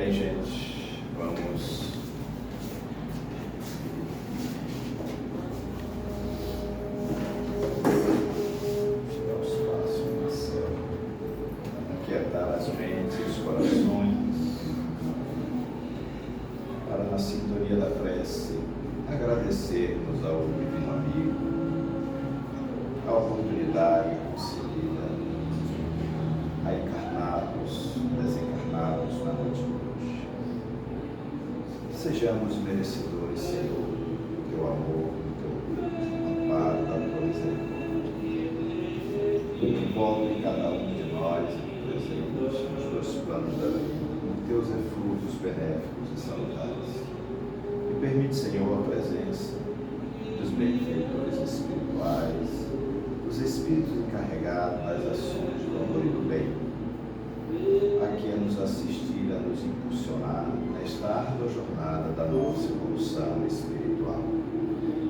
Bem, gente, vamos dar os passos na célula, aquietar as mentes e os corações, para na sintonia da prece agradecermos ao Divino Amigo a oportunidade concedida a encarnados, desencarnados na noite de hoje. Sejamos merecedores, Senhor, do teu amor, do teu amparo, da tua misericórdia. Envolve cada um de nós presentes nos dois planos da vida, com teus efluvios benéficos e salutares. E permite, Senhor, a presença dos benfeitores espirituais, dos espíritos encarregados das ações do amor e do bem, aqui a nos assistir, a nos impulsionar nesta árdua jornada da nossa evolução espiritual,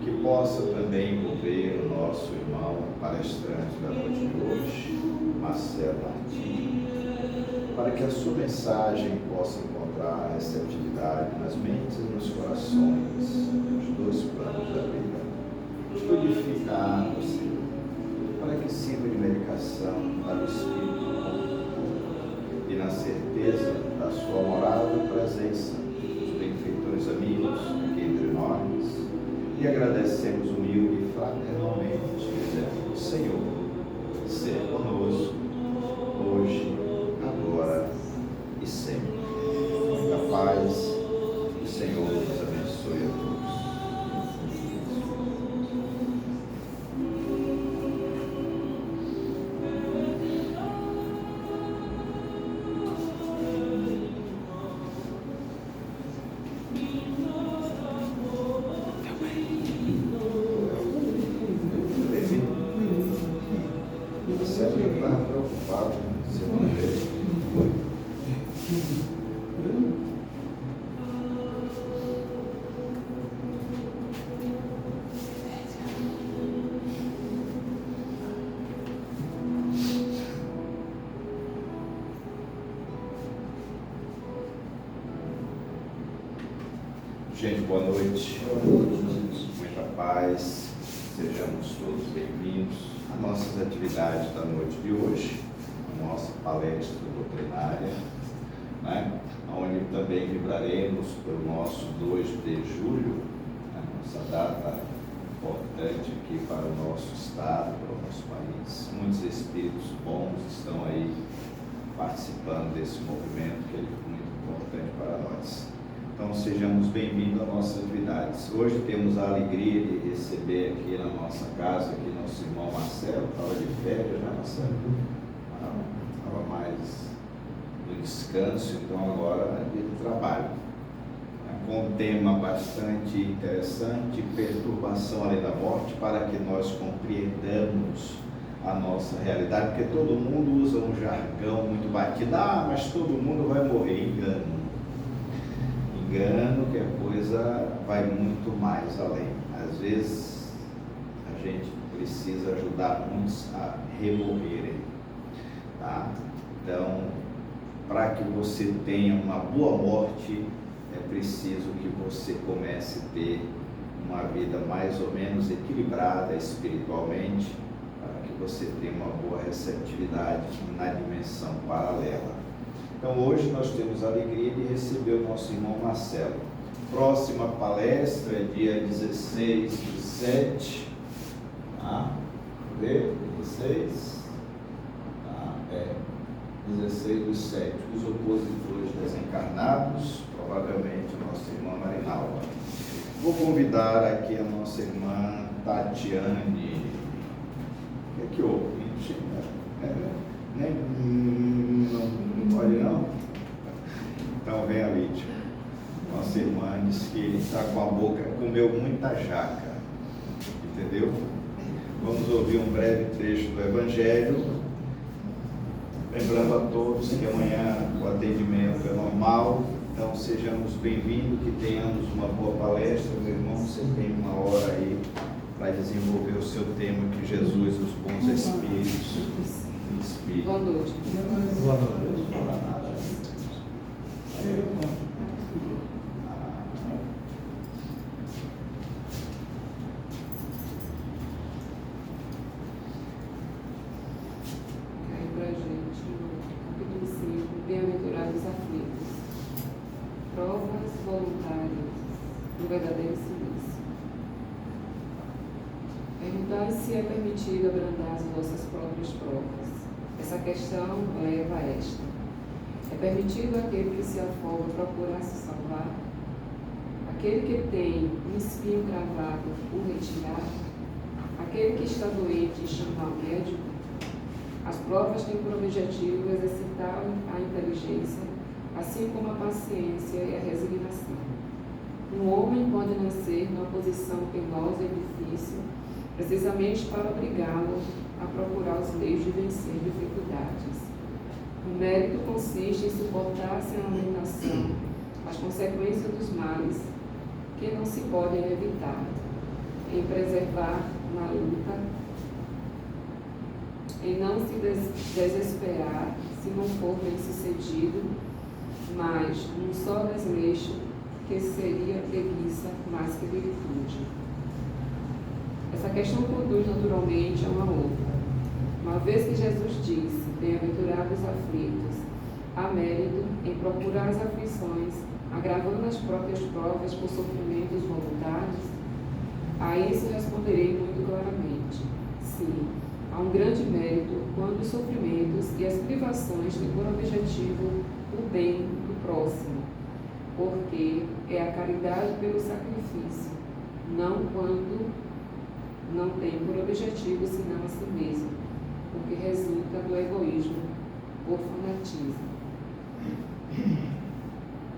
que possa também envolver o nosso irmão palestrante da noite de hoje, Marcelo Martins, para que a sua mensagem possa encontrar receptividade nas mentes e nos corações dos dois planos da vida. Fluidificar, Senhor, para que sirva de medicação para o espírito e na certeza da sua amorável presença, dos benfeitores amigos aqui entre nós, e agradecemos humilde e fraternalmente, dizendo: Senhor, seja conosco, hoje, agora e sempre. Muita paz, o Senhor nos abençoe a todos. Gente, boa noite. Muita paz. Sejamos todos bem-vindos às nossas atividades da noite de hoje, a nossa palestra doutrinária, né? Onde também vibraremos pelo nosso 2 de julho, a nossa data importante aqui para o nosso estado, para o nosso país. Muitos espíritos bons estão aí participando desse movimento que é muito importante para nós. Então, sejamos bem-vindos às nossas atividades. Hoje temos a alegria de receber aqui na nossa casa, aqui nosso irmão Marcelo, estava de férias, né, Marcelo? Estava mais no descanso, então agora é dia de trabalho. Com um tema bastante interessante, perturbação além da morte, para que nós compreendamos a nossa realidade, porque todo mundo usa um jargão muito batido: mas todo mundo vai morrer. Engano que a coisa vai muito mais além. Às vezes a gente precisa ajudar muitos a remorrerem, tá? Então, para que você tenha uma boa morte, é preciso que você comece a ter uma vida mais ou menos equilibrada espiritualmente, para que você tenha uma boa receptividade na dimensão paralela. Então, hoje nós temos a alegria de receber o nosso irmão Marcelo. Próxima palestra é dia 16/7. Tá? Vê? 16? Tá? 16/7. Os opositores desencarnados, provavelmente o nosso irmão Marinalva. Vou convidar aqui a nossa irmã Tatiane. O que houve? Não pode não? Então vem a Lídia. Nossa irmã disse que ele está com a boca, comeu muita jaca. Entendeu? Vamos ouvir um breve trecho do Evangelho. Lembrando a todos que amanhã o atendimento é normal. Então sejamos bem-vindos, que tenhamos uma boa palestra. Meu irmão, você tem uma hora aí para desenvolver o seu tema, que Jesus, os bons espíritos. Boa noite. Boa noite. dos aflitos. Provas voluntárias do verdadeiro silêncio. Perguntar se é permitido abrandar as vossas próprias provas. Essa questão leva a esta. É permitido aquele que se afoga procurar se salvar? Aquele que tem um espinho cravado o retirar? Aquele que está doente e chamar o médico? As provas têm por objetivo exercitar a inteligência, assim como a paciência e a resignação. Um homem pode nascer numa posição penosa e difícil, precisamente para obrigá-lo a procurar os meios de vencer dificuldades. O mérito consiste em suportar sem lamentação as consequências dos males que não se podem evitar, em preservar na luta, em não se desesperar se não for bem sucedido, mas num só desleixo que seria preguiça mais que virtude. Essa questão conduz naturalmente a uma outra. Uma vez que Jesus disse, bem-aventurados os aflitos, há mérito em procurar as aflições, agravando as próprias provas por sofrimentos voluntários, a isso responderei muito claramente. Sim, há um grande mérito quando os sofrimentos e as privações têm por objetivo o bem do próximo, porque é a caridade pelo sacrifício, não quando não tem por objetivo senão a si mesmo, porque resulta do egoísmo por fanatismo.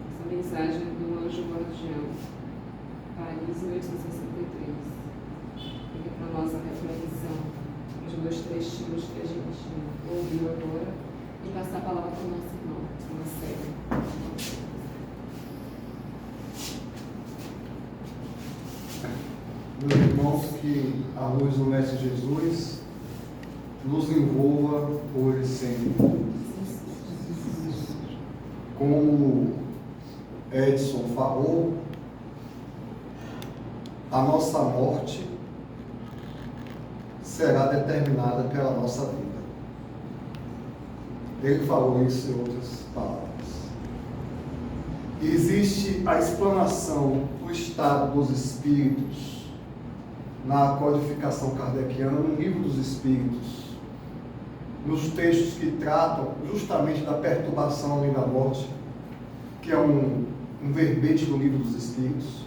Essa mensagem do Anjo Guardião, Paris, 1863. Fica para a nossa reflexão, os dois trechinhos que a gente ouviu agora, e passar a palavra para o nosso irmão, Marcelo. Meus irmãos, que a luz do Mestre Jesus nos envolva hoje sempre. Como Edson falou, a nossa morte será determinada pela nossa vida. Ele falou isso em outras palavras. Existe a explanação do estado dos espíritos na codificação kardeciana, no Livro dos Espíritos, nos textos que tratam justamente da perturbação além da morte, que é um verbete do Livro dos Espíritos,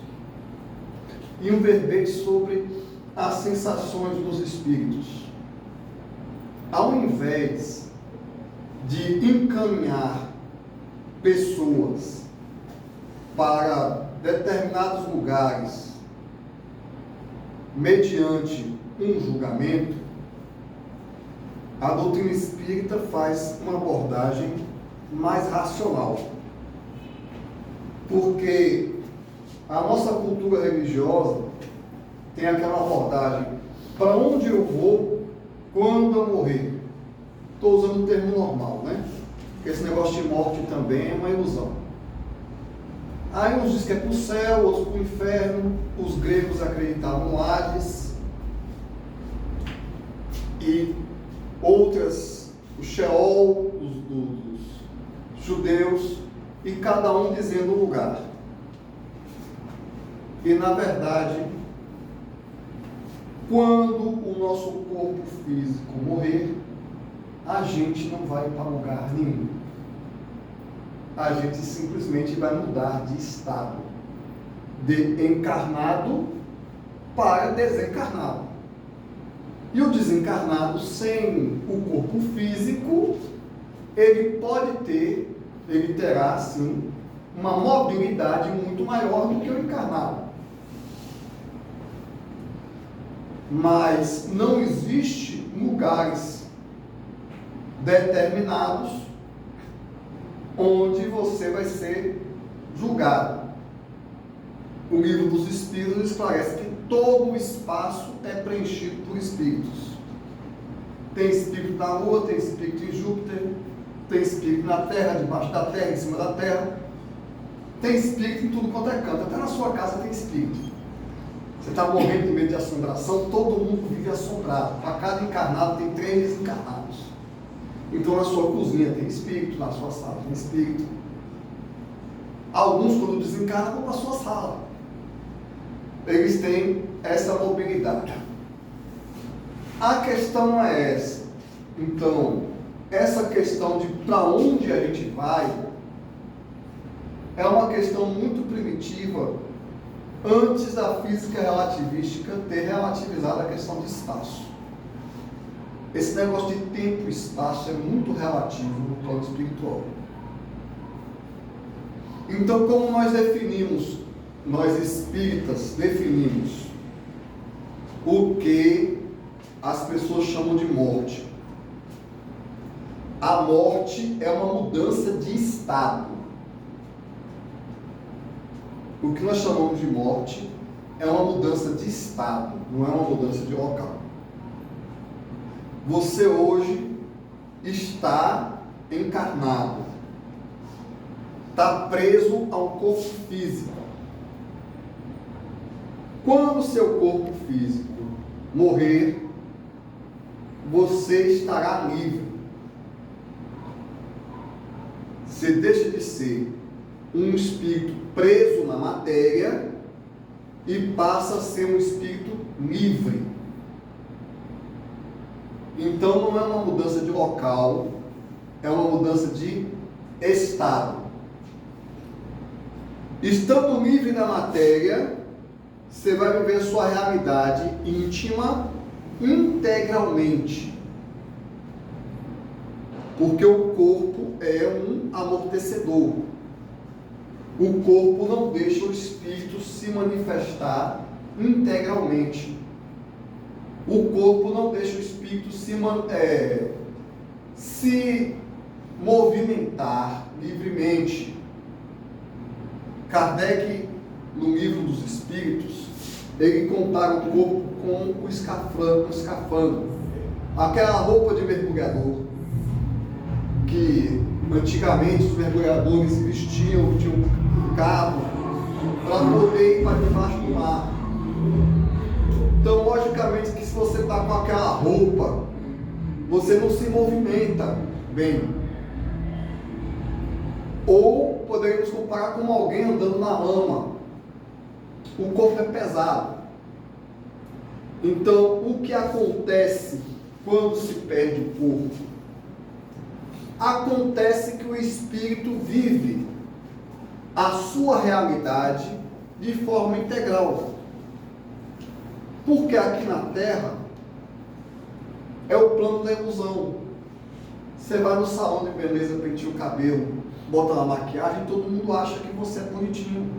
e um verbete sobre as sensações dos espíritos. Ao invés de encaminhar pessoas para determinados lugares mediante um julgamento, a doutrina espírita faz uma abordagem mais racional. Porque a nossa cultura religiosa tem aquela abordagem: para onde eu vou quando eu morrer? Estou usando o termo normal, né? Porque esse negócio de morte também é uma ilusão. Aí uns dizem que é para o céu, outros para o inferno. Os gregos acreditavam no Hades. E outras, o Sheol, dos judeus, e cada um dizendo o lugar. E na verdade, quando o nosso corpo físico morrer, a gente não vai para lugar nenhum. A gente simplesmente vai mudar de estado, de encarnado para desencarnado. E o desencarnado, sem o corpo físico, ele terá sim uma mobilidade muito maior do que o encarnado. Mas não existe lugares determinados onde você vai ser julgado. O Livro dos Espíritos esclarece que todo o espaço é preenchido por espíritos. Tem espírito na Lua, tem espírito em Júpiter, tem espírito na Terra, debaixo da Terra, em cima da Terra. Tem espírito em tudo quanto é canto. Até na sua casa tem espírito. Você está morrendo de medo de assombração, todo mundo vive assombrado. Para cada encarnado tem 3 desencarnados. Então, na sua cozinha tem espírito, na sua sala tem espírito. Alguns, quando desencarnam, vão para a sua sala. Eles têm essa mobilidade. A questão é essa. Então, essa questão de para onde a gente vai é uma questão muito primitiva antes da física relativística ter relativizado a questão de espaço. Esse negócio de tempo e espaço é muito relativo no plano espiritual. Então, como nós definimos, nós espíritas definimos o que as pessoas chamam de morte. A morte é uma mudança de estado. O que nós chamamos de morte é uma mudança de estado, não é uma mudança de local. Você hoje está encarnado, está preso a um corpo físico. Quando o seu corpo físico morrer, você estará livre. Você deixa de ser um espírito preso na matéria e passa a ser um espírito livre. Então não é uma mudança de local, é uma mudança de estado. Estando livre da matéria, você vai viver a sua realidade íntima integralmente. Porque o corpo é um amortecedor. O corpo não deixa o espírito se manifestar integralmente. O corpo não deixa o espírito se movimentar livremente. Kardec, no livro dos Espíritos, ele compara o corpo com o escafandro, aquela roupa de mergulhador, que antigamente os mergulhadores se vestiam, tinham um cabo, para poder ir para debaixo do mar. Então, logicamente, que se você está com aquela roupa, você não se movimenta bem. Ou poderíamos comparar com alguém andando na lama. O corpo é pesado. Então, o que acontece quando se perde o corpo? Acontece que o espírito vive a sua realidade de forma integral. Porque aqui na Terra é o plano da ilusão. Você vai no salão de beleza, penteia o cabelo, bota na maquiagem, todo mundo acha que você é bonitinho.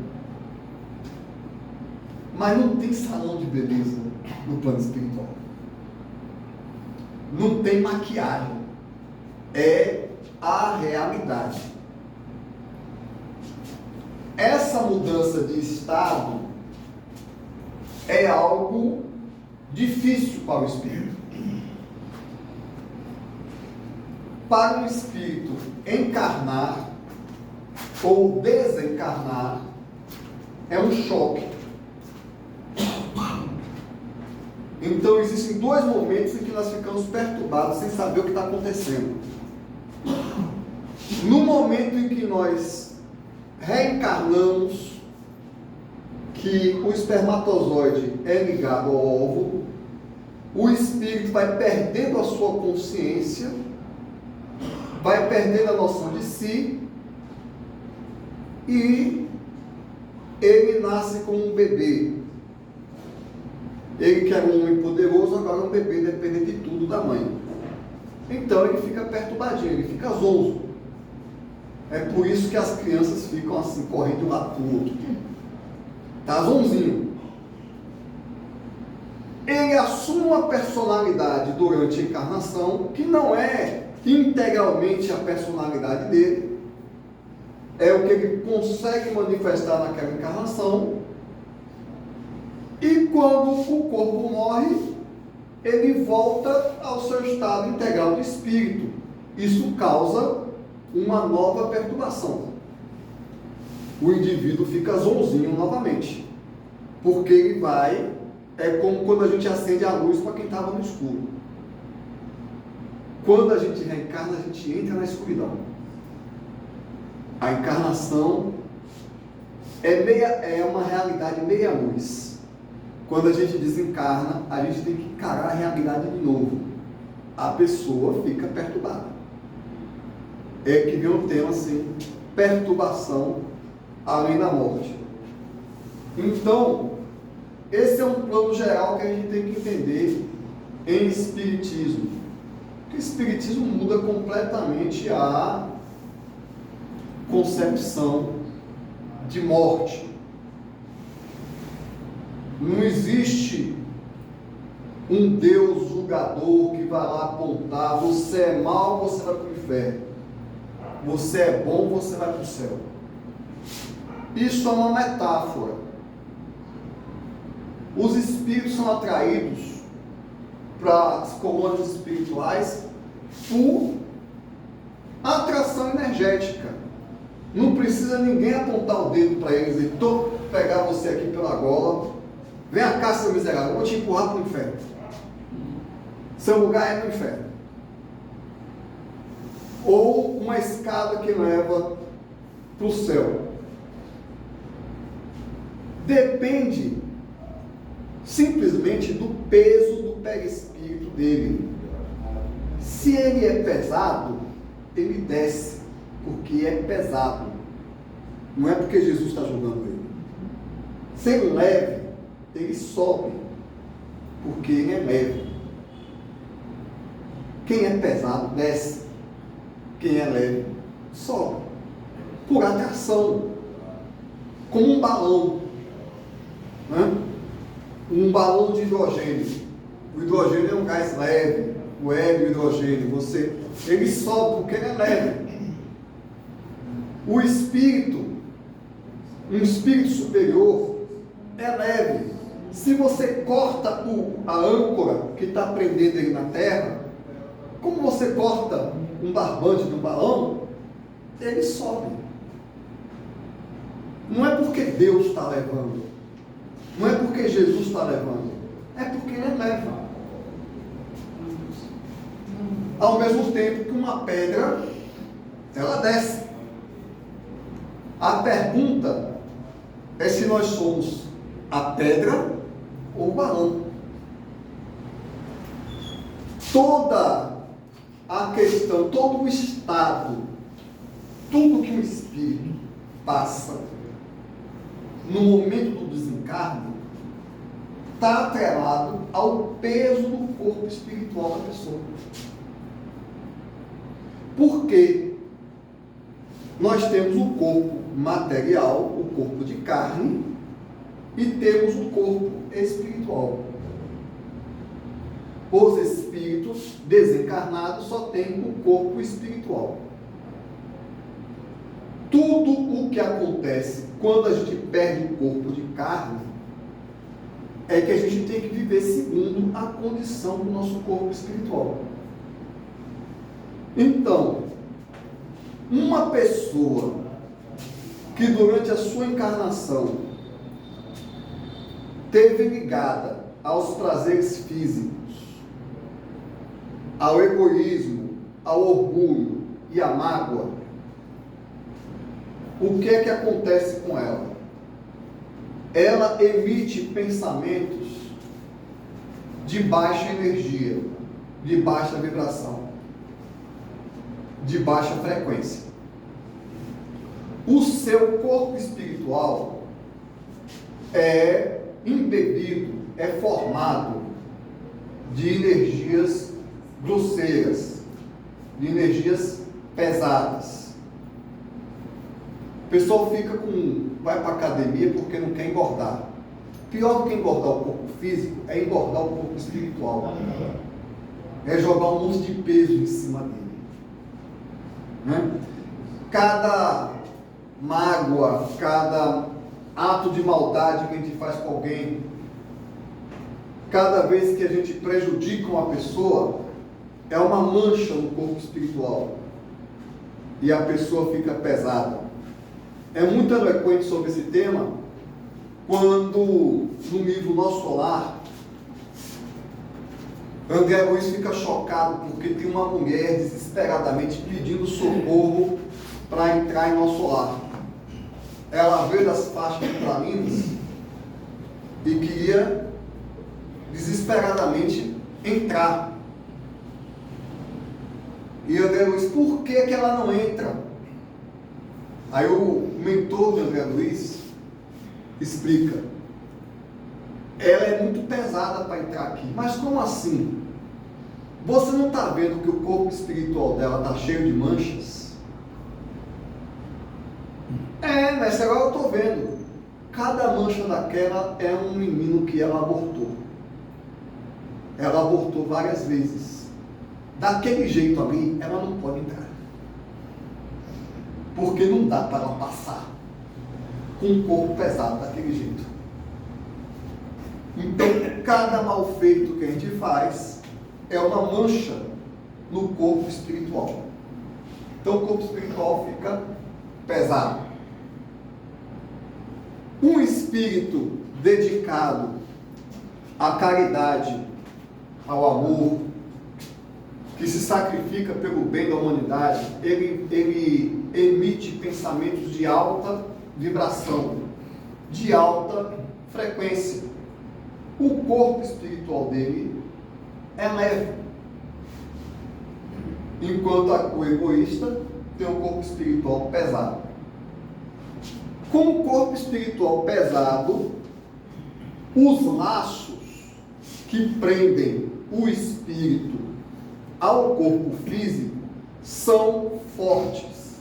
Mas não tem salão de beleza no plano espiritual. Não tem maquiagem. É a realidade. Essa mudança de estado é algo difícil para o espírito. Para o espírito encarnar ou desencarnar é um choque. Então existem dois momentos em que nós ficamos perturbados sem saber o que está acontecendo. No momento em que nós reencarnamos, que o espermatozoide é ligado ao óvulo, o espírito vai perdendo a sua consciência, vai perdendo a noção de si, e ele nasce como um bebê. Ele que era um homem poderoso, agora é um bebê dependente de tudo da mãe. Então ele fica perturbadinho, ele fica zonzo. É por isso que as crianças ficam assim, correndo de um lado para o outro. Está zonzinho. Ele assume uma personalidade durante a encarnação que não é integralmente a personalidade dele. É o que ele consegue manifestar naquela encarnação. E quando o corpo morre, ele volta ao seu estado integral de espírito. Isso causa uma nova perturbação. O indivíduo fica zonzinho novamente, porque ele é como quando a gente acende a luz para quem estava no escuro. quando a gente reencarna, a gente entra na escuridão. A encarnação é uma realidade meia luz. Quando a gente desencarna, a gente tem que encarar a realidade de novo. A pessoa fica perturbada. É que vem um tema assim, perturbação além da morte. Então, esse é um plano geral que a gente tem que entender em espiritismo. Porque o espiritismo muda completamente a concepção de morte. Não existe um Deus julgador que vai lá apontar: você é mau, você vai para o inferno, você é bom, você vai para o céu. Isso é uma metáfora. Os espíritos são atraídos para as colônias espirituais por atração energética. Não precisa ninguém apontar o dedo para eles e pegar você aqui pela gola. Vem cá, seu miserável, eu vou te empurrar para o inferno. Seu lugar é no inferno. Ou uma escada que leva para o céu. Depende simplesmente do peso do perispírito dele. Se ele é pesado, ele desce, porque é pesado. Não é porque Jesus está julgando ele. Se ele é leve, ele sobe, porque ele é leve. Quem é pesado, desce. Quem é leve, sobe. Por atração. Como um balão. Né? Um balão de hidrogênio. O hidrogênio é um gás leve. O hélio, o hidrogênio. Ele sobe porque ele é leve. O espírito, um espírito superior, é leve. Se você corta a âncora que está prendendo ele na terra, como você corta um barbante do balão, ele sobe. Não é porque Deus está levando, não é porque Jesus está levando, é porque ele é leve. Ao mesmo tempo que uma pedra, ela desce. A pergunta é se nós somos a pedra ou o balão. Toda a questão, todo o estado, tudo que o espírito passa no momento do desencarne está atrelado ao peso do corpo espiritual da pessoa. Porque nós temos o corpo material, o corpo de carne, e temos o corpo espiritual. Os espíritos desencarnados só têm o corpo espiritual. Tudo o que acontece quando a gente perde o corpo de carne é que a gente tem que viver segundo a condição do nosso corpo espiritual. Então, uma pessoa que durante a sua encarnação teve ligada aos prazeres físicos, ao egoísmo, ao orgulho e à mágoa, o que é que acontece com ela? Ela emite pensamentos de baixa energia, de baixa vibração, de baixa frequência. O seu corpo espiritual é embebido, é formado de energias grosseiras, de energias pesadas. O pessoal vai para a academia porque não quer engordar. Pior do que engordar o corpo físico é engordar o corpo espiritual. É jogar um monte de peso em cima dele. Né? Cada mágoa, cada ato de maldade que a gente faz com alguém, cada vez que a gente prejudica uma pessoa, é uma mancha no corpo espiritual. E a pessoa fica pesada. É muito eloquente sobre esse tema quando no livro Nosso Lar André Luiz fica chocado porque tem uma mulher desesperadamente pedindo socorro para entrar em nosso lar. Ela veio das faixas ucranianas e queria desesperadamente entrar. E André Luiz, por que ela não entra? Aí o mentor de André Luiz explica: ela é muito pesada para entrar aqui. Mas como assim? Você não está vendo que o corpo espiritual dela está cheio de manchas? Mas agora eu estou vendo. Cada mancha daquela é um menino que ela abortou. Ela abortou várias vezes. Daquele jeito ali, ela não pode entrar. Porque não dá para ela passar com um corpo pesado daquele jeito. Então, cada mal feito que a gente faz é uma mancha no corpo espiritual. Então, o corpo espiritual fica pesado. Um espírito dedicado à caridade, ao amor, que se sacrifica pelo bem da humanidade, ele emite pensamentos de alta vibração, de alta frequência. O corpo espiritual dele é leve, enquanto o egoísta tem um corpo espiritual pesado. Com o corpo espiritual pesado, os laços que prendem o espírito ao corpo físico são fortes.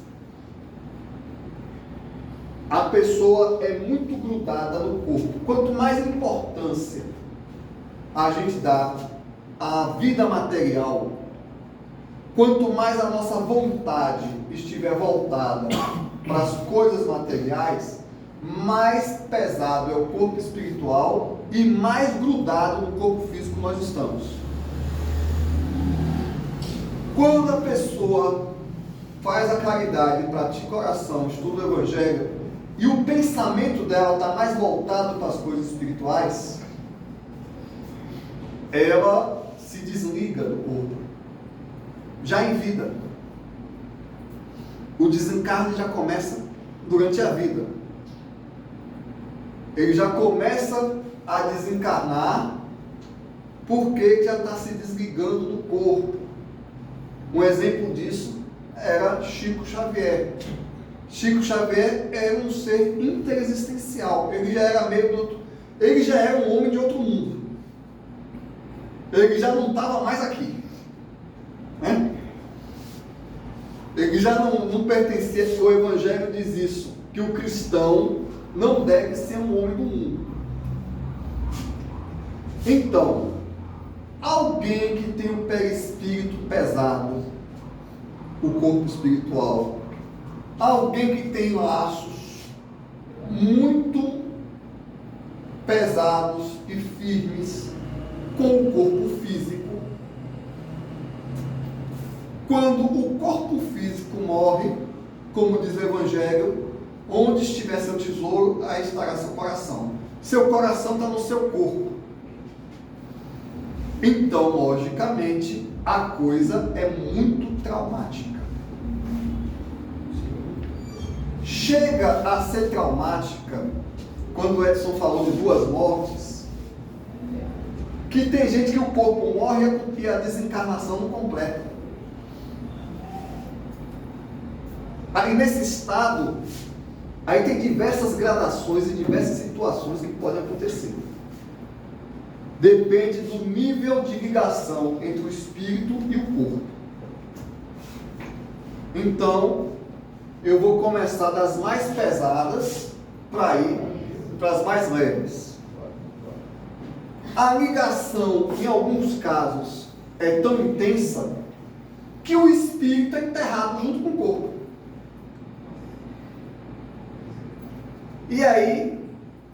A pessoa é muito grudada no corpo. Quanto mais importância a gente dá à vida material, quanto mais a nossa vontade estiver voltada para as coisas materiais, mais pesado é o corpo espiritual e mais grudado no corpo físico nós estamos. Quando a pessoa faz a caridade, pratica oração, estuda o Evangelho, e o pensamento dela está mais voltado para as coisas espirituais, ela se desliga do corpo, já em vida. O desencarne já começa durante a vida. Ele já começa a desencarnar porque já está se desligando do corpo. Um exemplo disso era Chico Xavier. Chico Xavier era um ser interexistencial. Ele já era um homem de outro mundo. Ele já não estava mais aqui, né? Ele já não pertencia. O Evangelho diz isso, que o cristão não deve ser um homem do mundo. Então, alguém que tem o perispírito pesado, o corpo espiritual, alguém que tem laços muito pesados e firmes com o corpo físico, quando o corpo físico morre, como diz o Evangelho, onde estiver seu tesouro, aí estará seu coração. Seu coração está no seu corpo. Então, logicamente, a coisa é muito traumática. Chega a ser traumática, quando o Edson falou de 2 mortes, que tem gente que o corpo morre e a desencarnação não completa. Aí nesse estado, aí tem diversas gradações e diversas situações que podem acontecer. Depende do nível de ligação entre o espírito e o corpo. Então, eu vou começar das mais pesadas para ir para as mais leves. A ligação, em alguns casos, é tão intensa que o espírito é enterrado junto com o corpo. E aí,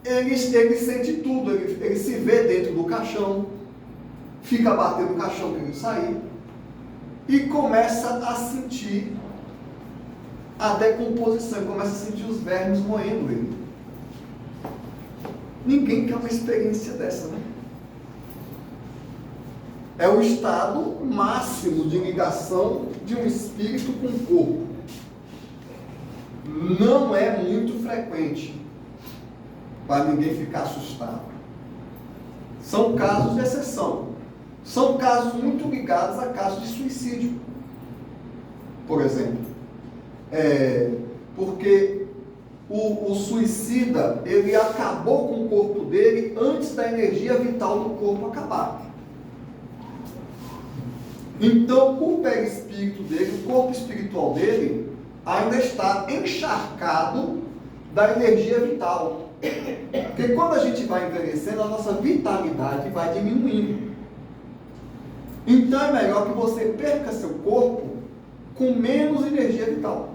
ele sente tudo, ele se vê dentro do caixão, fica batendo o caixão querendo sair, e começa a sentir a decomposição, começa a sentir os vermes moendo ele. Ninguém quer uma experiência dessa, né? É o estado máximo de ligação de um espírito com o corpo. Não é muito frequente, para ninguém ficar assustado. São casos de exceção. São casos muito ligados a casos de suicídio, por exemplo. Porque o suicida, ele acabou com o corpo dele antes da energia vital do corpo acabar. Então, o perispírito dele, o corpo espiritual dele, ainda está encharcado da energia vital. Porque quando a gente vai envelhecendo, a nossa vitalidade vai diminuindo. Então é melhor que você perca seu corpo com menos energia vital.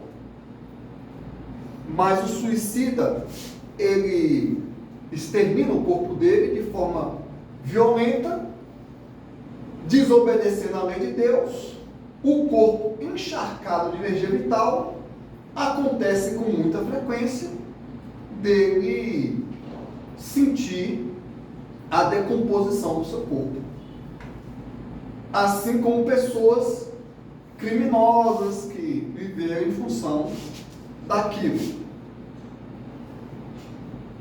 Mas o suicida, ele extermina o corpo dele de forma violenta, desobedecendo a lei de Deus. O corpo encharcado de energia vital, acontece com muita frequência dele sentir a decomposição do seu corpo. Assim como pessoas criminosas que viveram em função daquilo.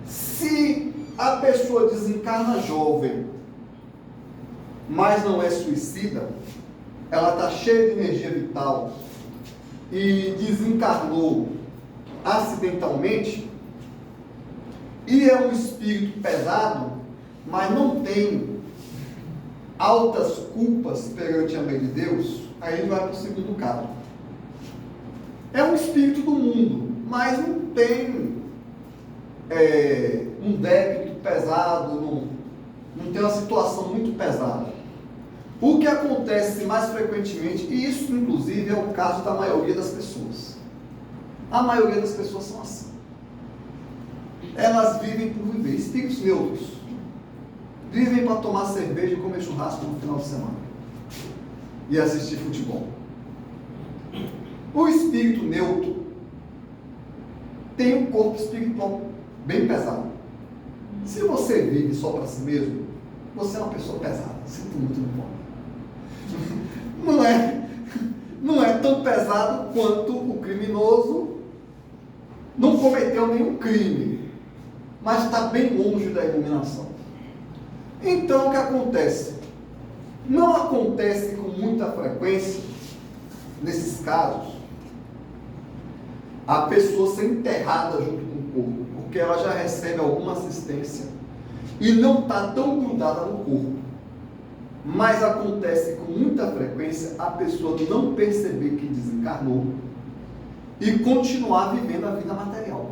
Se a pessoa desencarna jovem, mas não é suicida, ela está cheia de energia vital e desencarnou acidentalmente, e é um espírito pesado, mas não tem altas culpas perante a lei de Deus, aí ele vai para o segundo caso. É um espírito do mundo, mas não tem um débito pesado, não tem uma situação muito pesada. O que acontece mais frequentemente, e isso inclusive é o caso da maioria das pessoas. A maioria das pessoas são assim. Elas vivem por viver, espíritos neutros. Vivem para tomar cerveja e comer churrasco no final de semana. E assistir futebol. O espírito neutro tem um corpo espiritual bem pesado. Se você vive só para si mesmo, você é uma pessoa pesada. Sinto muito no bom. Não é tão pesado quanto o criminoso. Não cometeu nenhum crime, mas está bem longe da iluminação. Então o que acontece? Não acontece com muita frequência, nesses casos, a pessoa ser enterrada junto com o corpo, porque ela já recebe alguma assistência e não está tão grudada no corpo. Mas acontece com muita frequência a pessoa não perceber que desencarnou e continuar vivendo a vida material.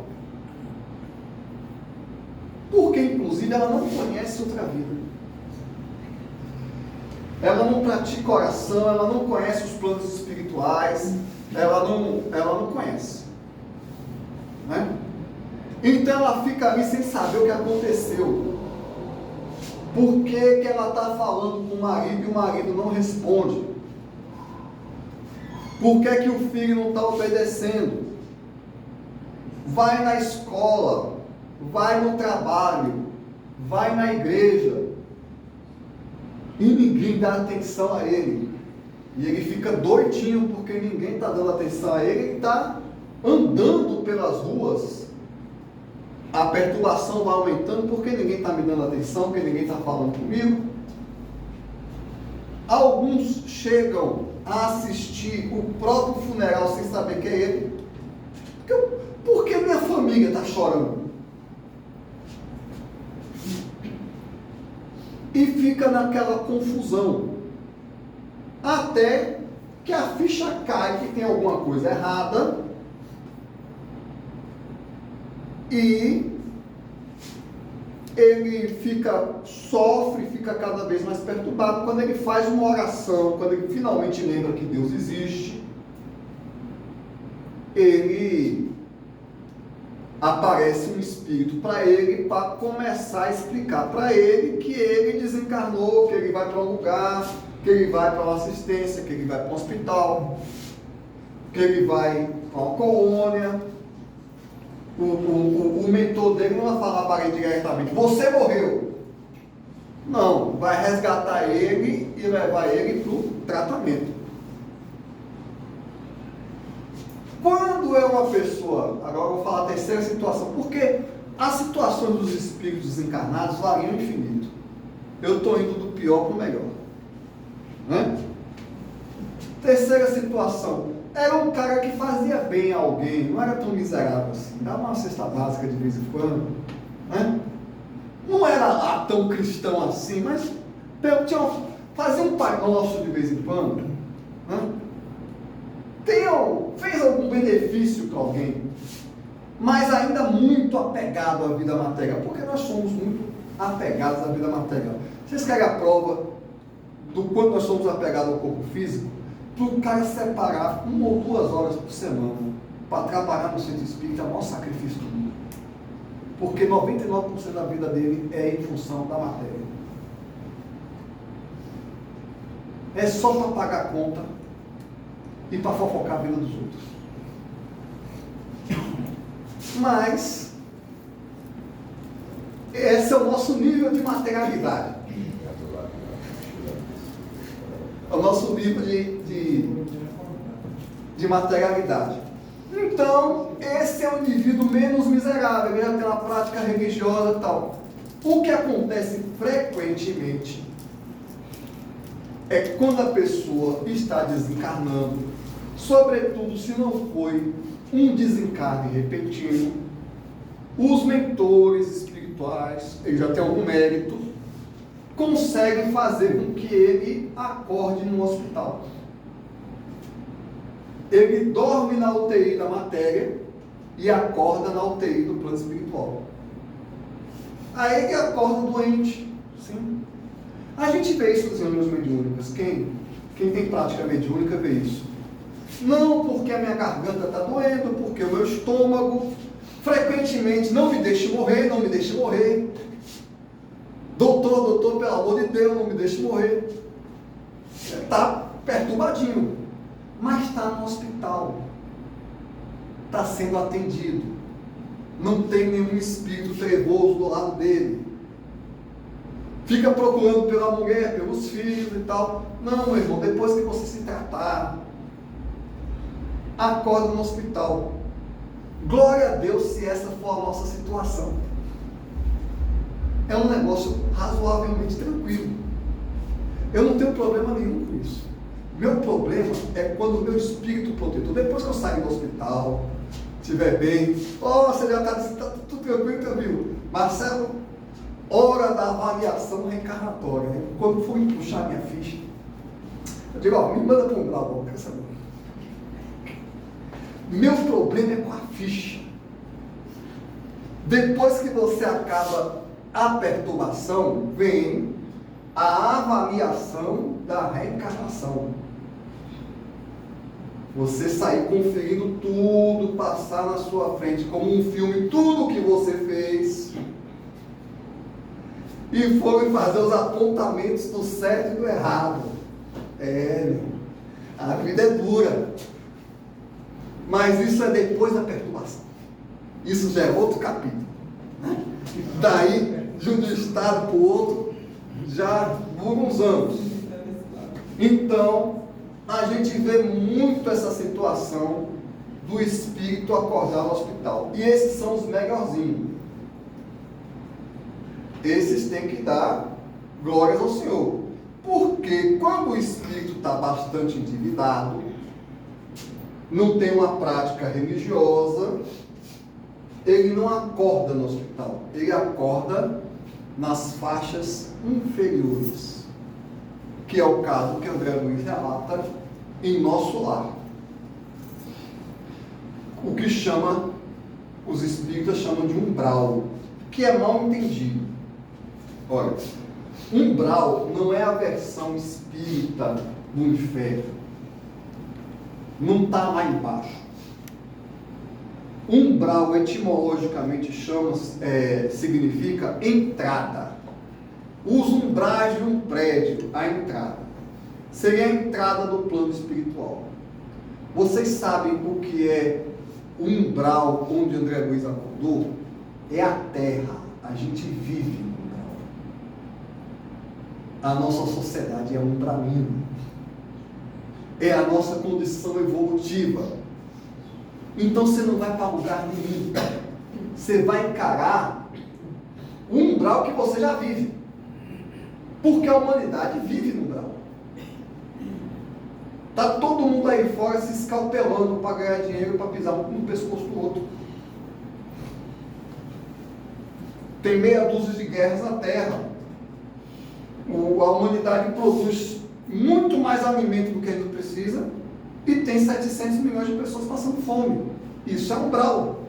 Porque, inclusive, ela não conhece outra vida. Ela não pratica oração, ela não conhece os planos espirituais, ela não conhece. Né? Então ela fica ali sem saber o que aconteceu. Por que ela está falando com o marido e o marido não responde? Por que o filho não está obedecendo? Vai na escola, vai no trabalho, vai na igreja e ninguém dá atenção a ele. E ele fica doidinho porque ninguém está dando atenção a ele. Ele está andando pelas ruas, a perturbação vai aumentando porque ninguém está me dando atenção, porque ninguém está falando comigo. Alguns chegam a assistir o próprio funeral sem saber que é ele. Por que minha família está chorando? E fica naquela confusão, até que a ficha cai que tem alguma coisa errada, e ele sofre, fica cada vez mais perturbado. Quando ele faz uma oração, quando ele finalmente lembra que Deus existe, aparece um espírito para ele, para começar a explicar para ele que ele desencarnou, que ele vai para um lugar, que ele vai para uma assistência, que ele vai para um hospital, que ele vai para uma colônia. O mentor dele não vai falar para ele diretamente: você morreu. Não, vai resgatar ele e e levar ele para o tratamento. Quando é uma pessoa, agora eu vou falar a terceira situação, porque as situações dos espíritos desencarnados variam infinito. Eu estou indo do pior para o melhor. Né? Terceira situação, era um cara que fazia bem a alguém, não era tão miserável assim, dava uma cesta básica de vez em quando, né? Não era tão cristão assim, mas fazia um Pai Nosso de vez em quando, né? Fez algum benefício para alguém, mas ainda muito apegado à vida material, porque nós somos muito apegados à vida material. Vocês querem a prova do quanto nós somos apegados ao corpo físico? Para o cara separar 1 ou 2 horas por semana para trabalhar no centro espírita é o maior sacrifício do mundo. Porque 99% da vida dele é em função da matéria. É só para pagar a conta e para fofocar a vida dos outros. Mas esse é o nosso nível de materialidade. É o nosso nível de materialidade. Então, esse é o indivíduo menos miserável, ele já tem uma prática religiosa e tal. O que acontece frequentemente é quando a pessoa está desencarnando, sobretudo se não foi um desencarne repentino, os mentores espirituais, ele já tem algum mérito, conseguem fazer com que ele acorde no hospital. Ele dorme na UTI da matéria e acorda na UTI do plano espiritual. Aí ele acorda doente. Sim. A gente vê isso nas reuniões mediúnicas. Quem tem prática mediúnica vê isso. Não porque a minha garganta está doendo, porque o meu estômago frequentemente não me deixa morrer, não me deixa morrer. Doutor, pelo amor de Deus, não me deixe morrer. Está perturbadinho, mas está no hospital, está sendo atendido, não tem nenhum espírito trevoso do lado dele, fica procurando pela mulher, pelos filhos e tal. Não, meu irmão, depois que você se tratar, acorda no hospital. Glória a Deus se essa for a nossa situação. É um negócio razoavelmente tranquilo. Eu não tenho problema nenhum com isso. Meu problema é quando o meu espírito protetor, depois que eu sair do hospital, estiver bem, você já está tudo tranquilo. Marcelo, hora da avaliação reencarnatória. Né? Quando for puxar minha ficha, eu digo, me manda para um grau, quer saber? Meu problema é com a ficha. Depois que você acaba a perturbação, vem a avaliação da reencarnação. Você sair conferindo tudo, passar na sua frente como um filme, tudo que você fez, e for fazer os apontamentos do certo e do errado. A vida é dura. Mas isso é depois da perturbação. Isso já é outro capítulo. Daí, de um estado para o outro, já por uns anos. Então, a gente vê muito essa situação do espírito acordar no hospital. E esses são os melhorzinhos. Esses têm que dar glórias ao Senhor. Porque quando o espírito está bastante endividado, não tem uma prática religiosa, ele não acorda no hospital, ele acorda nas faixas inferiores, que é o caso que André Luiz relata em Nosso Lar. O que os espíritas chamam de umbral, que é mal entendido. Olha, umbral não é a versão espírita do inferno, não está lá embaixo. Umbral, etimologicamente significa entrada. Os umbrais de um prédio, a entrada. Seria a entrada do plano espiritual. Vocês sabem o que é o umbral onde André Luiz acordou? É a terra. A gente vive no umbral. A nossa sociedade é um umbralino. É a nossa condição evolutiva. Então você não vai para lugar nenhum. Você vai encarar o umbral que você já vive. Porque a humanidade vive no umbral. Está todo mundo aí fora se escalpelando para ganhar dinheiro, para pisar um no pescoço do outro. Tem meia dúzia de guerras na Terra. A humanidade produz muito mais alimento do que a gente precisa e tem 700 milhões de pessoas passando fome. Isso é umbral.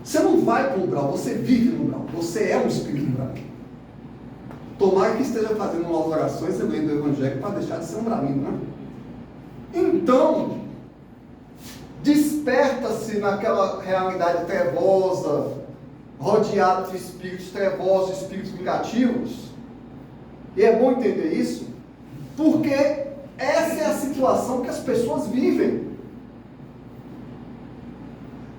Você não vai para o umbral, você vive no umbral. Você é um espírito umbral. Tomara que esteja fazendo umas orações e lendo o Evangelho para deixar de ser umbralino, né? Então, desperta-se naquela realidade trevosa, rodeado de espíritos trevosos, espíritos negativos. E é bom entender isso, porque essa é a situação que as pessoas vivem.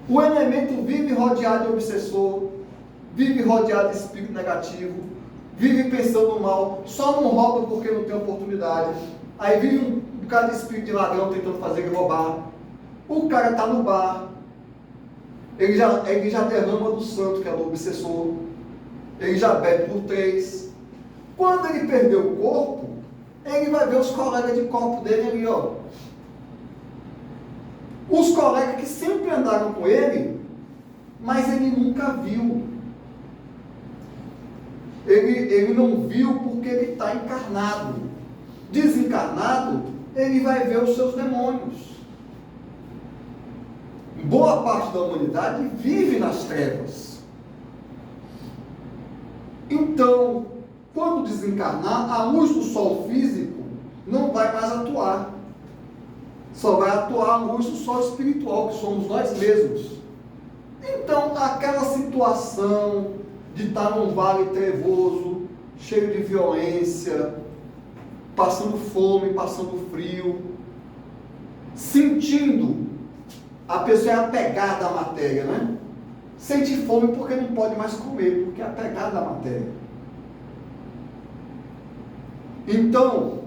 O elemento vive rodeado de obsessor, vive rodeado de espírito negativo, vive pensando no mal, só não rouba porque não tem oportunidade. Aí vive um bocado de espírito de ladrão tentando fazer ele roubar. O cara está no bar, ele já derrama do santo, que é do obsessor, ele já bebe por 3. Quando ele perder o corpo, ele vai ver os colegas de corpo dele ali, ó. Os colegas que sempre andaram com ele, mas ele nunca viu. Ele não viu porque ele está encarnado. Desencarnado, ele vai ver os seus demônios. Boa parte da humanidade vive nas trevas. Então, quando desencarnar, a luz do sol físico não vai mais atuar. Só vai atuar a luz do sol espiritual, que somos nós mesmos. Então, aquela situação de estar num vale trevoso, cheio de violência, passando fome, passando frio, sentindo, a pessoa é apegada à matéria, né? Sente fome porque não pode mais comer, porque é apegada à matéria. Então,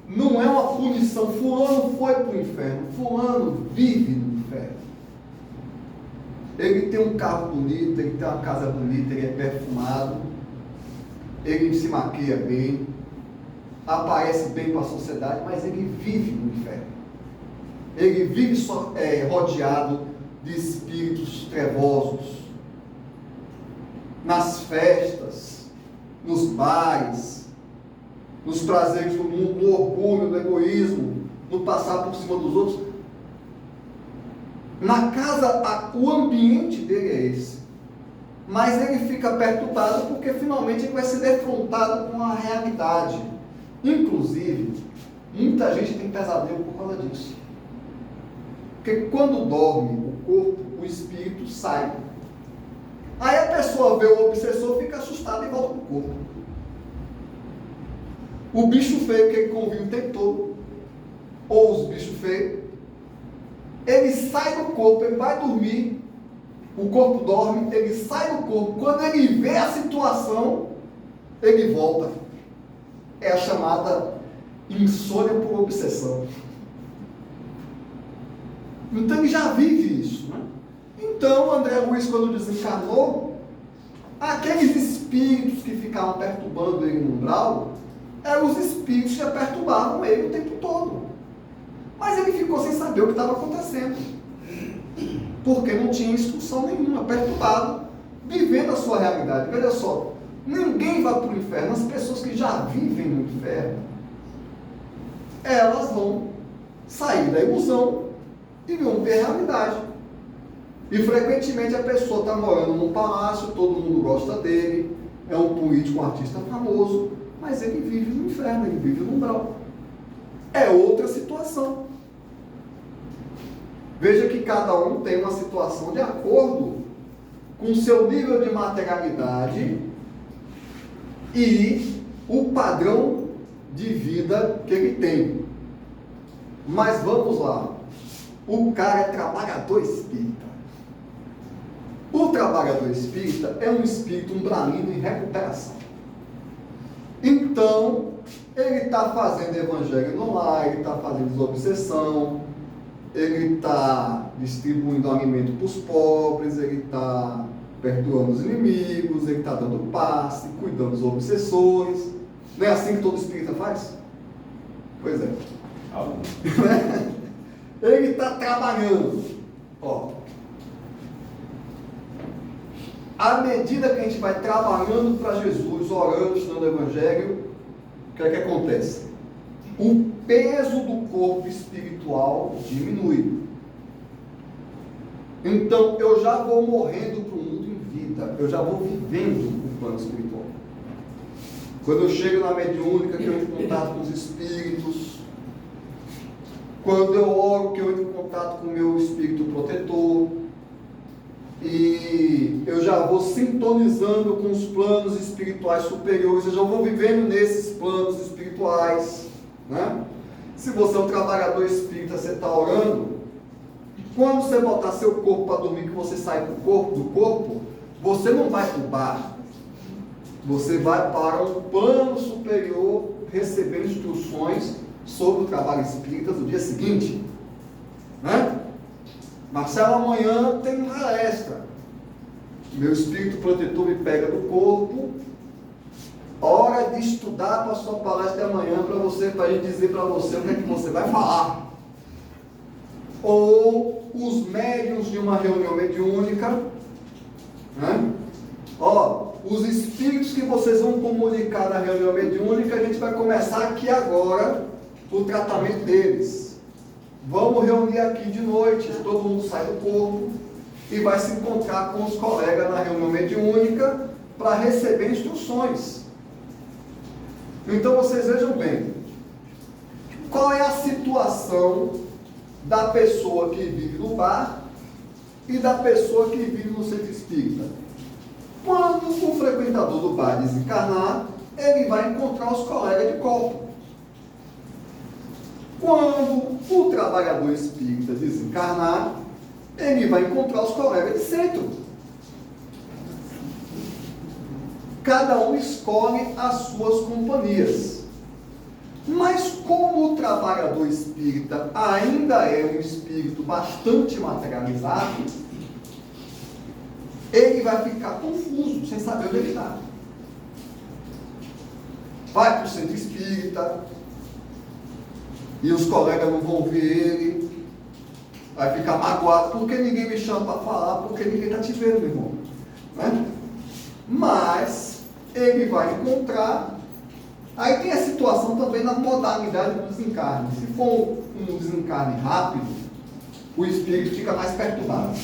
não é uma punição. Fulano foi para o inferno, fulano vive no inferno. Ele tem um carro bonito, ele tem uma casa bonita, ele é perfumado, ele se maquia bem, aparece bem para a sociedade, mas ele vive no inferno. Ele vive rodeado de espíritos trevosos, nas festas, nos bares, nos prazeres do mundo, no orgulho, no egoísmo, no passar por cima dos outros. Na casa, o ambiente dele é esse. Mas ele fica perturbado porque finalmente ele vai ser defrontado com a realidade. Inclusive, muita gente tem pesadelo por causa disso. Porque quando dorme o corpo, o espírito sai. Aí a pessoa vê o obsessor, fica assustada e volta para o corpo. O bicho feio que ele convive o tempo todo, ou os bichos feios, ele sai do corpo, ele vai dormir, o corpo dorme, ele sai do corpo, quando ele vê a situação, ele volta. É a chamada insônia por obsessão. Então ele já vive isso, né? Então André Luiz, quando desencarnou, aqueles espíritos que ficavam perturbando ele no umbral, eram os espíritos que perturbavam ele o tempo todo. Mas ele ficou sem saber o que estava acontecendo. Porque não tinha instrução nenhuma, perturbado, vivendo a sua realidade. Veja só, ninguém vai para o inferno. As pessoas que já vivem no inferno, elas vão sair da ilusão e vão ver a realidade. E frequentemente a pessoa está morando num palácio, todo mundo gosta dele, é um político, um artista famoso, mas ele vive no inferno, ele vive no umbral. É outra situação. Veja que cada um tem uma situação de acordo com o seu nível de materialidade e o padrão de vida que ele tem. Mas vamos lá. O cara é trabalhador espírita. O trabalhador espírita é um espírito umbralino em recuperação. Em Então, ele está fazendo evangelho no lar, ele está fazendo desobsessão, ele está distribuindo alimento para os pobres, ele está perdoando os inimigos, ele está dando passe, cuidando dos obsessores. Não é assim que todo espírita faz? Pois é. Ele está trabalhando. Ó, à medida que a gente vai trabalhando para Jesus, orando, estudando o Evangelho, o que é que acontece? O peso do corpo espiritual diminui. Então, eu já vou morrendo para o mundo em vida, eu já vou vivendo o plano espiritual. Quando eu chego na mediúnica, que eu entro em contato com os espíritos, quando eu oro, que eu entro em contato com o meu espírito protetor, e eu já vou sintonizando com os planos espirituais superiores, eu já vou vivendo nesses planos espirituais, né? Se você é um trabalhador espírita, você está orando, quando você botar seu corpo para dormir, que você sai do corpo, você não vai para o bar, você vai para um plano superior, receber instruções sobre o trabalho espírita do dia seguinte, né? Marcelo, amanhã tem palestra. Meu espírito protetor me pega do corpo. Hora de estudar para a sua palestra de amanhã, para a gente dizer para você o que é que você vai falar. Ou os médiuns de uma reunião mediúnica, né? Ó, os espíritos que vocês vão comunicar na reunião mediúnica, a gente vai começar aqui agora o tratamento deles. Vamos reunir aqui de noite, todo mundo sai do corpo e vai se encontrar com os colegas na reunião mediúnica para receber instruções. Então vocês vejam bem, qual é a situação da pessoa que vive no bar e da pessoa que vive no centro espírita. Quando o frequentador do bar desencarnar, ele vai encontrar os colegas de corpo. Quando o trabalhador espírita desencarnar, ele vai encontrar os colegas de centro. Cada um escolhe as suas companhias. Mas como o trabalhador espírita ainda é um espírito bastante materializado, ele vai ficar confuso, sem saber onde ele está. Vai para o centro espírita, e os colegas não vão ver ele, vai ficar magoado, porque ninguém me chama para falar, porque ninguém está te vendo, meu irmão. Né? Mas ele vai encontrar. Aí tem a situação também na modalidade do desencarne. Se for um desencarne rápido, o espírito fica mais perturbado.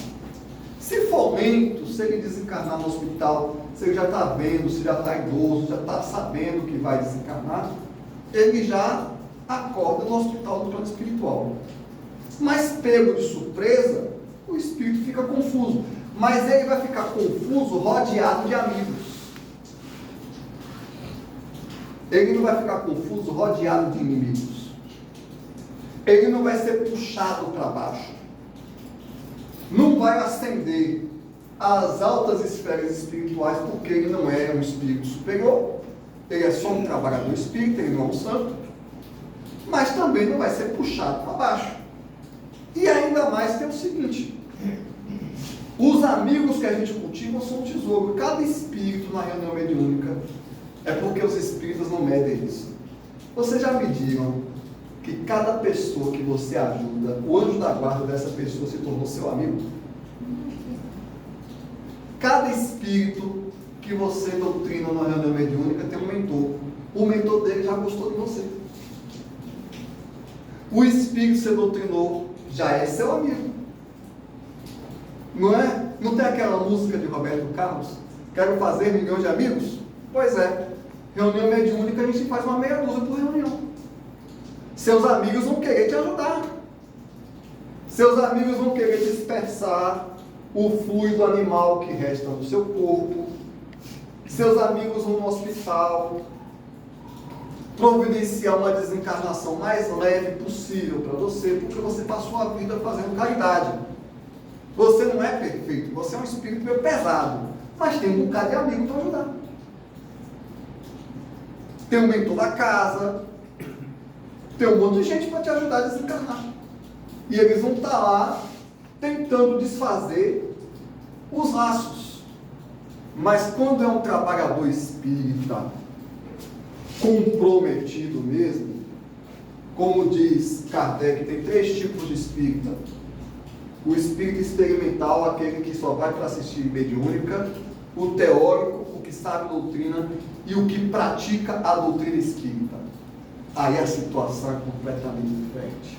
Se for lento, se ele desencarnar no hospital, se ele já está vendo, se já está idoso, já está sabendo que vai desencarnar, ele já acorda no hospital do plano espiritual. Mas pego de surpresa, o espírito fica confuso. Mas ele vai ficar confuso rodeado de amigos. Ele não vai ficar confuso rodeado de inimigos. Ele não vai ser puxado para baixo. Não vai ascender às altas esferas espirituais, porque ele não é um espírito superior. Ele é só um trabalhador espírita, ele não é um santo. Mas também não vai ser puxado para baixo. E ainda mais tem o seguinte: os amigos que a gente cultiva são um tesouro. Cada espírito na reunião mediúnica, é porque os espíritos não medem isso. Vocês já mediram que cada pessoa que você ajuda, o anjo da guarda dessa pessoa se tornou seu amigo? Cada espírito que você doutrina na reunião mediúnica tem um mentor. O mentor dele já gostou de você. O espírito que você doutrinou já é seu amigo. Não é? Não tem aquela música de Roberto Carlos? Quero fazer milhões de amigos? Pois é. Reunião mediúnica a gente faz uma meia dúzia por reunião. Seus amigos vão querer te ajudar. Seus amigos vão querer dispersar o fluido animal que resta no seu corpo. Seus amigos vão no hospital providenciar uma desencarnação mais leve possível para você, porque você passou a vida fazendo caridade. Você não é perfeito, você é um espírito meio pesado, mas tem um bocado de amigo para ajudar. tem um mentor da casa, tem um monte de gente para te ajudar a desencarnar. E eles vão estar lá tentando desfazer os laços. Mas quando é um trabalhador espírita comprometido mesmo, como diz Kardec, tem 3 tipos de espírita. O espírito experimental, aquele que só vai para assistir mediúnica, o teórico, o que sabe doutrina, e o que pratica a doutrina espírita. Aí a situação é completamente diferente.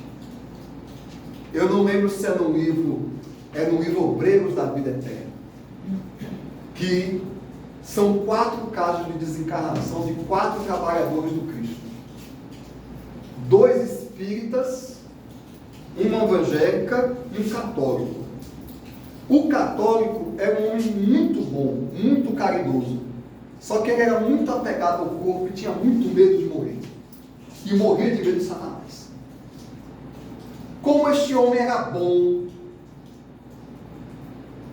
Eu não lembro se é no livro Obreiros da Vida Eterna, que são 4 casos de desencarnação de 4 trabalhadores do Cristo. 2 espíritas, uma evangélica e um católico. O católico era um homem muito bom, muito caridoso, só que ele era muito apegado ao corpo e tinha muito medo de morrer. E morrer de medo de Satanás. Como este homem era bom,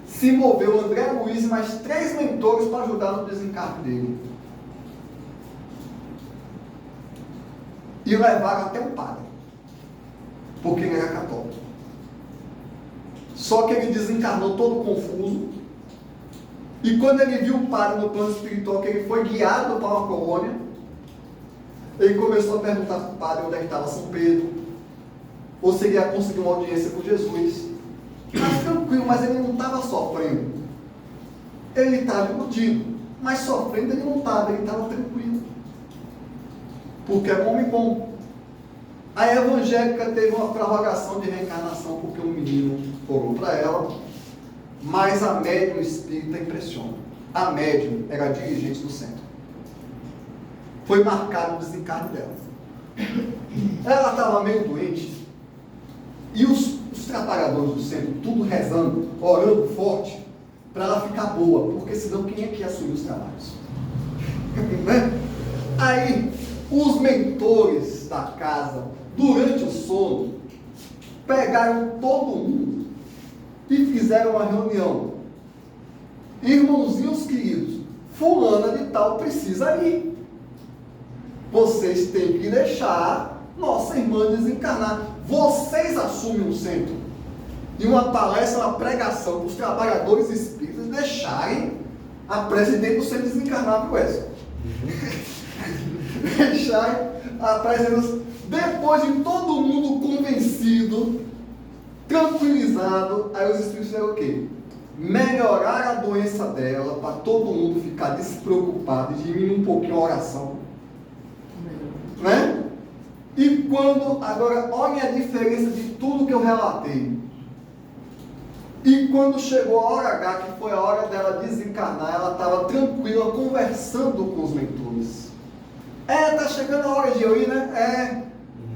se moveu André Luiz e mais 3 mentores para ajudar no desencarne dele. E levaram até o padre, porque ele era católico. Só que ele desencarnou todo confuso. E quando ele viu o padre no plano espiritual, que ele foi guiado para uma colônia, ele começou a perguntar para o padre onde é que estava São Pedro, ou se ele ia conseguir uma audiência com Jesus. Mas tranquilo, mas ele não estava sofrendo. Ele estava iludido, mas sofrendo ele não estava, ele estava tranquilo. Porque é um homem bom. A evangélica teve uma prorrogação de reencarnação porque um menino orou para ela, mas a médium espírita impressiona. A médium era a dirigente do centro. Foi marcado o desencarne dela. Ela estava meio doente, e os trabalhadores do centro, tudo rezando, orando forte, para ela ficar boa, porque senão quem é que ia assumir os trabalhos? Né? Aí, os mentores da casa, durante o sono, pegaram todo mundo e fizeram uma reunião. Irmãozinhos queridos, fulana de tal precisa ir. Vocês têm que deixar nossa irmã desencarnar. Vocês assumem o centro. E uma palestra, uma pregação para os trabalhadores espíritas deixarem a presidente do centro desencarnar para o Edson. Deixarem a presidente. Depois de todo mundo convencido, tranquilizado, aí os espíritos fizeram o quê? Melhorar a doença dela para todo mundo ficar despreocupado e diminuir um pouquinho a oração. Né? E quando, agora, olhem a diferença de tudo que eu relatei. E quando chegou a hora H, que foi a hora dela desencarnar, ela estava tranquila, conversando com os mentores. Tá chegando a hora de eu ir, né?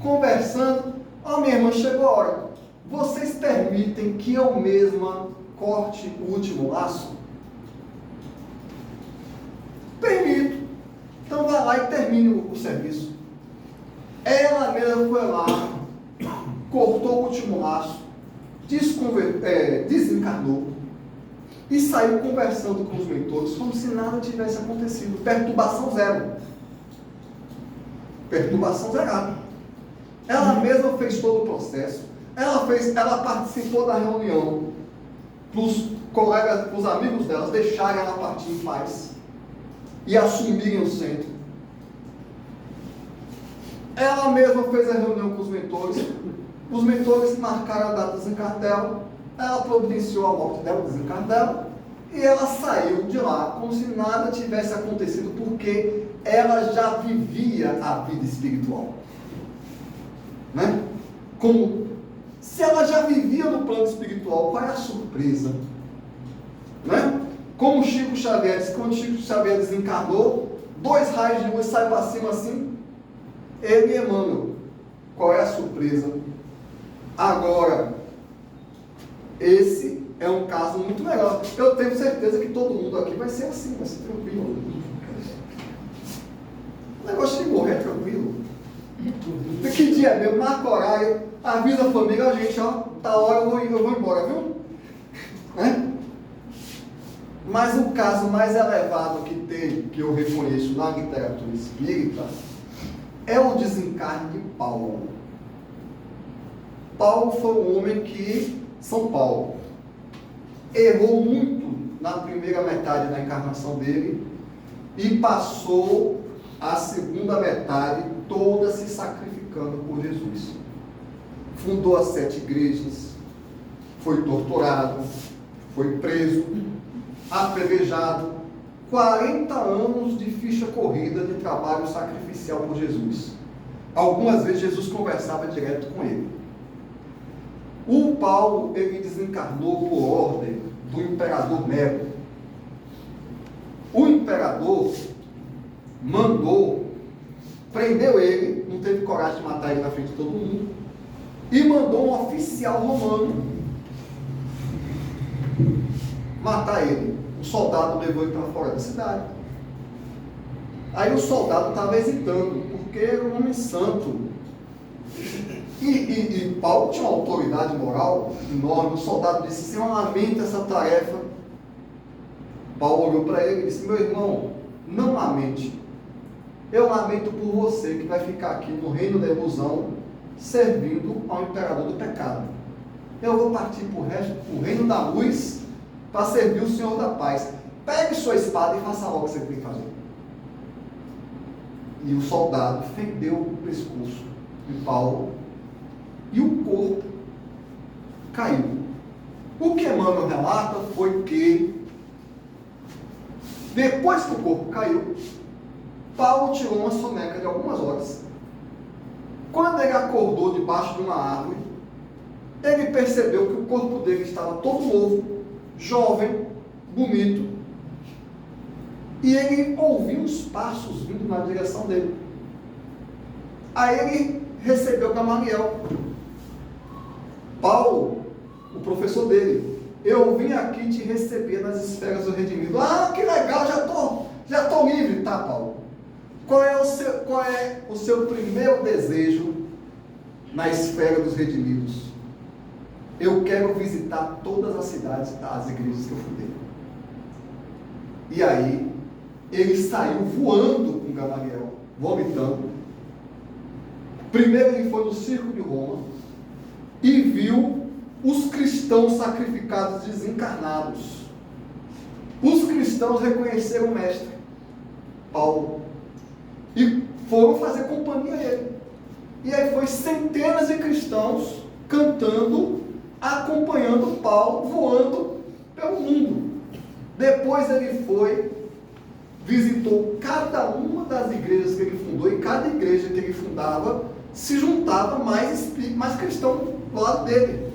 Conversando. Minha irmã, chegou a hora. Vocês permitem que eu mesma corte o último laço? Permito. Então vá lá e termine o serviço. Ela mesma foi lá, cortou o último laço, desencarnou e saiu conversando com os mentores como se nada tivesse acontecido. Perturbação zero. Perturbação zerada. Ela mesma fez todo o processo. Ela participou da reunião para os colegas, para os amigos delas deixarem ela partir em paz e assumirem o centro. Ela mesma fez a reunião com os mentores marcaram a data do desencarne dela, ela providenciou a morte dela, o desencarne dela, e ela saiu de lá como se nada tivesse acontecido, porque ela já vivia a vida espiritual. Né? Como se ela já vivia no plano espiritual, qual é a surpresa? Né? Como Chico Xavier disse, quando Chico Xavier desencarnou, 2 raios de luz saem para cima assim, ele e Emmanuel. Qual é a surpresa? Agora, esse é um caso muito legal. Eu tenho certeza que todo mundo aqui vai ser assim, vai ser tranquilo. O negócio de morrer é tranquilo. Que dia mesmo, marca horário, avisa a família, gente, tá hora, eu vou embora, viu? Mas o caso mais elevado que eu reconheço na literatura espírita é o desencarne de Paulo. Paulo foi um homem que, São Paulo, errou muito na primeira metade da encarnação dele e passou a segunda metade toda se sacrificando por Jesus. Fundou as 7 igrejas, foi torturado, foi preso, apedrejado, 40 anos de ficha corrida de trabalho sacrificial por Jesus. Algumas vezes Jesus conversava direto com ele. O Paulo, ele desencarnou por ordem do imperador Nero. O imperador prendeu ele, não teve coragem de matar ele na frente de todo mundo, e mandou um oficial romano matar ele. O soldado levou ele para fora da cidade. Aí o soldado estava hesitando, porque era um homem santo. E Paulo tinha uma autoridade moral enorme. O soldado disse: Senhor, lamenta essa tarefa. Paulo olhou para ele e disse: meu irmão, não lamente. Eu lamento por você que vai ficar aqui no reino da ilusão, servindo ao imperador do pecado. Eu vou partir para o reino da luz, para servir o Senhor da paz. Pegue sua espada e faça logo o que você tem que fazer. E o soldado fendeu o pescoço de Paulo e o corpo caiu. O que Emmanuel relata foi que, depois que o corpo caiu, Paulo tirou uma soneca de algumas horas. Quando ele acordou debaixo de uma árvore, ele percebeu que o corpo dele estava todo novo, jovem, bonito, e ele ouviu os passos vindo na direção dele. Aí ele recebeu Gamaliel. Paulo, o professor dele: eu vim aqui te receber nas esferas do redimido. Ah, que legal, já estou livre. Tá, Paulo. Qual é o seu primeiro desejo na esfera dos redimidos? Eu quero visitar todas as cidades, as igrejas que eu fundei. E aí, ele saiu voando com Gamaliel, vomitando. Primeiro ele foi no circo de Roma e viu os cristãos sacrificados desencarnados. Os cristãos reconheceram o mestre, Paulo, e foram fazer companhia a ele. E aí foi centenas de cristãos cantando, acompanhando Paulo, voando pelo mundo. Depois ele visitou cada uma das igrejas que ele fundou, e cada igreja que ele fundava se juntava mais cristão do lado dele.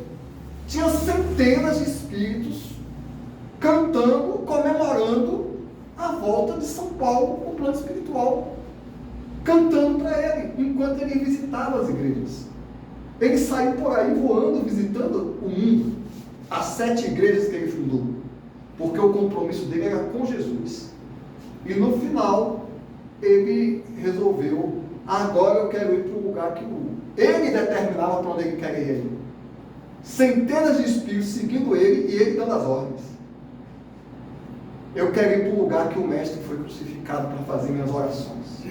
Tinha centenas de espíritos cantando, comemorando a volta de São Paulo no plano espiritual, cantando para ele, enquanto ele visitava as igrejas. Ele saiu por aí voando, visitando o mundo, as 7 igrejas que ele fundou, porque o compromisso dele era com Jesus. E no final, ele resolveu: agora eu quero ir para o lugar que ele determinava para onde ele queria ir. Centenas de espíritos seguindo ele e ele dando as ordens. Eu quero ir para o lugar que o mestre foi crucificado para fazer minhas orações.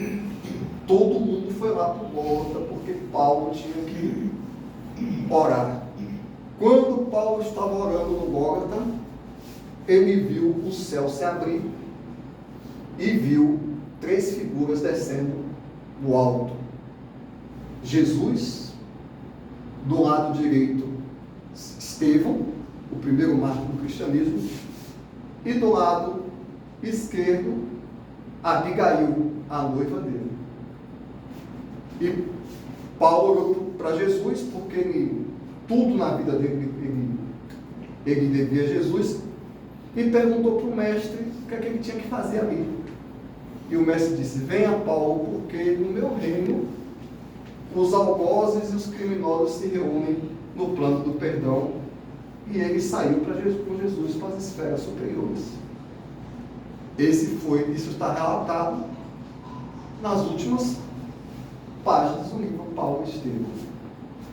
Todo mundo foi lá por volta, porque Paulo tinha que orar. Quando Paulo estava orando no Gólgota, ele viu o céu se abrir e viu 3 figuras descendo do alto. Jesus, do lado direito, Estevão, o primeiro mártir do cristianismo, e do lado esquerdo, Abigail, a noiva dele. E Paulo olhou para Jesus, porque tudo na vida dele ele devia a Jesus, e perguntou para o mestre o que é que ele tinha que fazer ali. E o mestre disse: venha, Paulo, porque no meu reino os algozes e os criminosos se reúnem no plano do perdão. E ele saiu com Jesus para as esferas superiores. Isso está relatado nas últimas páginas do livro Paulo e Estevão.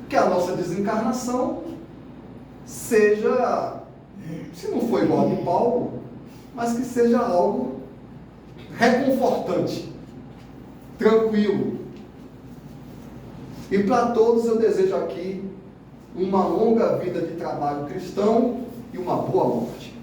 Que a nossa desencarnação seja, se não for igual a de Paulo, mas que seja algo reconfortante, tranquilo. E para todos eu desejo aqui uma longa vida de trabalho cristão e uma boa morte.